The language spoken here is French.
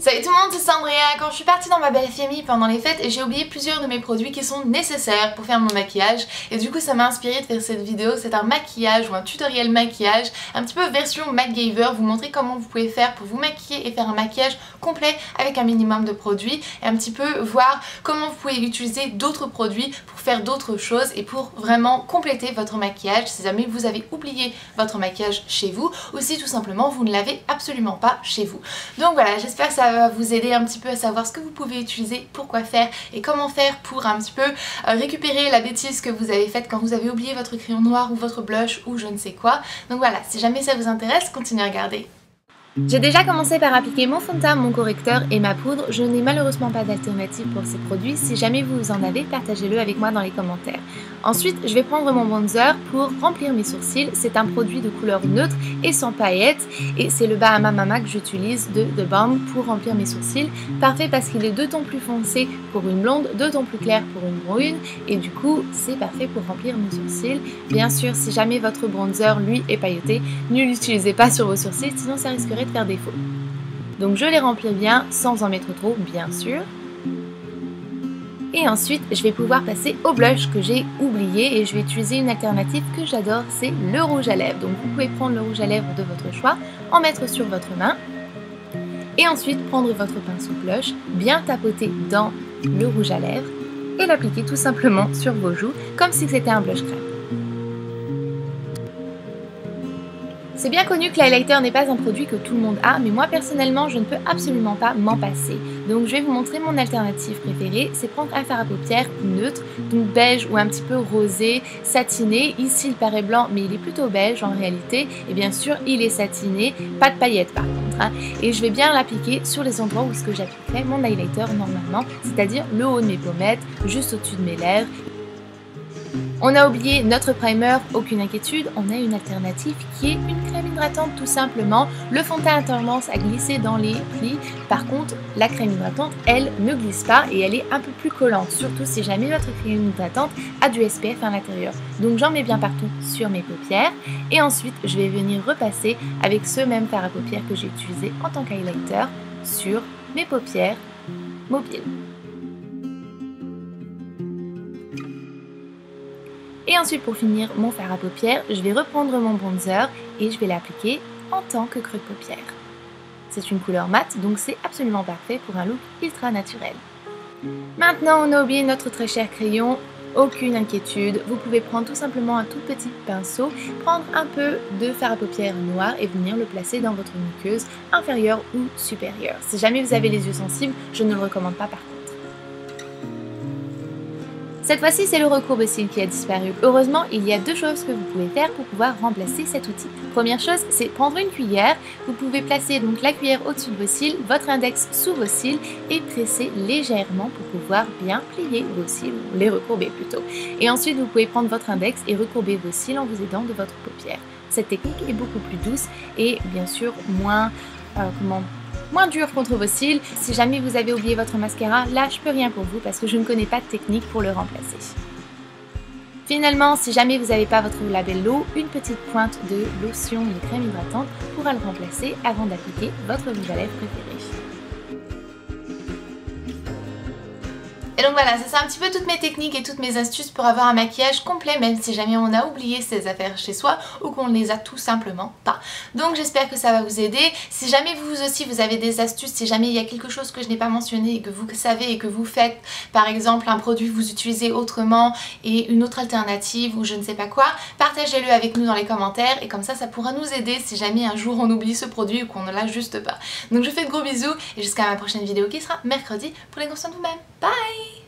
Salut tout le monde, c'est Sandria. Quand je suis partie dans ma belle famille pendant les fêtes, j'ai oublié plusieurs de mes produits qui sont nécessaires pour faire mon maquillage. Et du coup ça m'a inspiré de faire cette vidéo. C'est un maquillage ou un tutoriel maquillage, un petit peu version MacGyver, vous montrer comment vous pouvez faire pour vous maquiller et faire un maquillage complet avec un minimum de produits. Et un petit peu voir comment vous pouvez utiliser d'autres produits pour faire d'autres choses et pour vraiment compléter votre maquillage si jamais vous avez oublié votre maquillage chez vous ou si tout simplement vous ne l'avez absolument pas chez vous. Donc voilà, j'espère que ça va vous aider un petit peu à savoir ce que vous pouvez utiliser, pourquoi faire et comment faire pour un petit peu récupérer la bêtise que vous avez faite quand vous avez oublié votre crayon noir ou votre blush ou je ne sais quoi. Donc voilà, si jamais ça vous intéresse, continuez à regarder. J'ai déjà commencé par appliquer mon fond de teint, mon correcteur et ma poudre. Je n'ai malheureusement pas d'alternative pour ces produits. Si jamais vous en avez, partagez-le avec moi dans les commentaires. Ensuite, je vais prendre mon bronzer pour remplir mes sourcils. C'est un produit de couleur neutre et sans paillettes. Et c'est le Bahama Mama que j'utilise de The Balm pour remplir mes sourcils. Parfait parce qu'il est 2 tons plus foncé pour une blonde, 2 tons plus clairs pour une brune. Et du coup, c'est parfait pour remplir mes sourcils. Bien sûr, si jamais votre bronzer, lui, est pailleté, ne l'utilisez pas sur vos sourcils, sinon ça risquerait de faire défaut. Donc je les remplis bien sans en mettre trop, bien sûr. Et ensuite je vais pouvoir passer au blush que j'ai oublié et je vais utiliser une alternative que j'adore, c'est le rouge à lèvres. Donc vous pouvez prendre le rouge à lèvres de votre choix, en mettre sur votre main et ensuite prendre votre pinceau blush, bien tapoter dans le rouge à lèvres et l'appliquer tout simplement sur vos joues comme si c'était un blush crème. C'est bien connu que l'highlighter n'est pas un produit que tout le monde a, mais moi personnellement je ne peux absolument pas m'en passer. Donc je vais vous montrer mon alternative préférée, c'est prendre un fard à paupières neutre, donc beige ou un petit peu rosé, satiné. Ici il paraît blanc mais il est plutôt beige en réalité, et bien sûr il est satiné, pas de paillettes par contre. Hein. Et je vais bien l'appliquer sur les endroits où j'appliquerai mon highlighter normalement, c'est-à-dire le haut de mes pommettes, juste au-dessus de mes lèvres. On a oublié notre primer, aucune inquiétude, on a une alternative qui est une crème hydratante tout simplement. Le fond de teint a tendance à glisser dans les plis, par contre la crème hydratante elle ne glisse pas et elle est un peu plus collante, surtout si jamais votre crème hydratante a du SPF à l'intérieur. Donc j'en mets bien partout sur mes paupières et ensuite je vais venir repasser avec ce même fard à paupières que j'ai utilisé en tant qu'highlighter sur mes paupières mobiles. Et ensuite pour finir mon fard à paupières, je vais reprendre mon bronzer et je vais l'appliquer en tant que creux de paupière. C'est une couleur mate donc c'est absolument parfait pour un look ultra naturel. Maintenant on a oublié notre très cher crayon, aucune inquiétude, vous pouvez prendre tout simplement un tout petit pinceau, prendre un peu de fard à paupières noir et venir le placer dans votre muqueuse inférieure ou supérieure. Si jamais vous avez les yeux sensibles, je ne le recommande pas par contre. Cette fois-ci, c'est le recourbe-cils qui a disparu. Heureusement, il y a 2 choses que vous pouvez faire pour pouvoir remplacer cet outil. Première chose, c'est prendre une cuillère. Vous pouvez placer donc la cuillère au-dessus de vos cils, votre index sous vos cils et presser légèrement pour pouvoir bien plier vos cils, ou les recourber plutôt. Et ensuite, vous pouvez prendre votre index et recourber vos cils en vous aidant de votre paupière. Cette technique est beaucoup plus douce et bien sûr moins moins dur contre vos cils. Si jamais vous avez oublié votre mascara, là je peux rien pour vous parce que je ne connais pas de technique pour le remplacer. Finalement, si jamais vous n'avez pas votre labello, une petite pointe de lotion ou de crème hydratante pourra le remplacer avant d'appliquer votre rouge à lèvres préféré. Et donc voilà, ça c'est un petit peu toutes mes techniques et toutes mes astuces pour avoir un maquillage complet même si jamais on a oublié ses affaires chez soi ou qu'on ne les a tout simplement pas. Donc j'espère que ça va vous aider. Si jamais vous aussi vous avez des astuces, si jamais il y a quelque chose que je n'ai pas mentionné et que vous savez et que vous faites, par exemple un produit que vous utilisez autrement et une autre alternative ou je ne sais pas quoi, partagez-le avec nous dans les commentaires et comme ça pourra nous aider si jamais un jour on oublie ce produit ou qu'on ne l'a juste pas. Donc je vous fais de gros bisous et jusqu'à ma prochaine vidéo qui sera mercredi. Prenez soin de vous-même. Bye!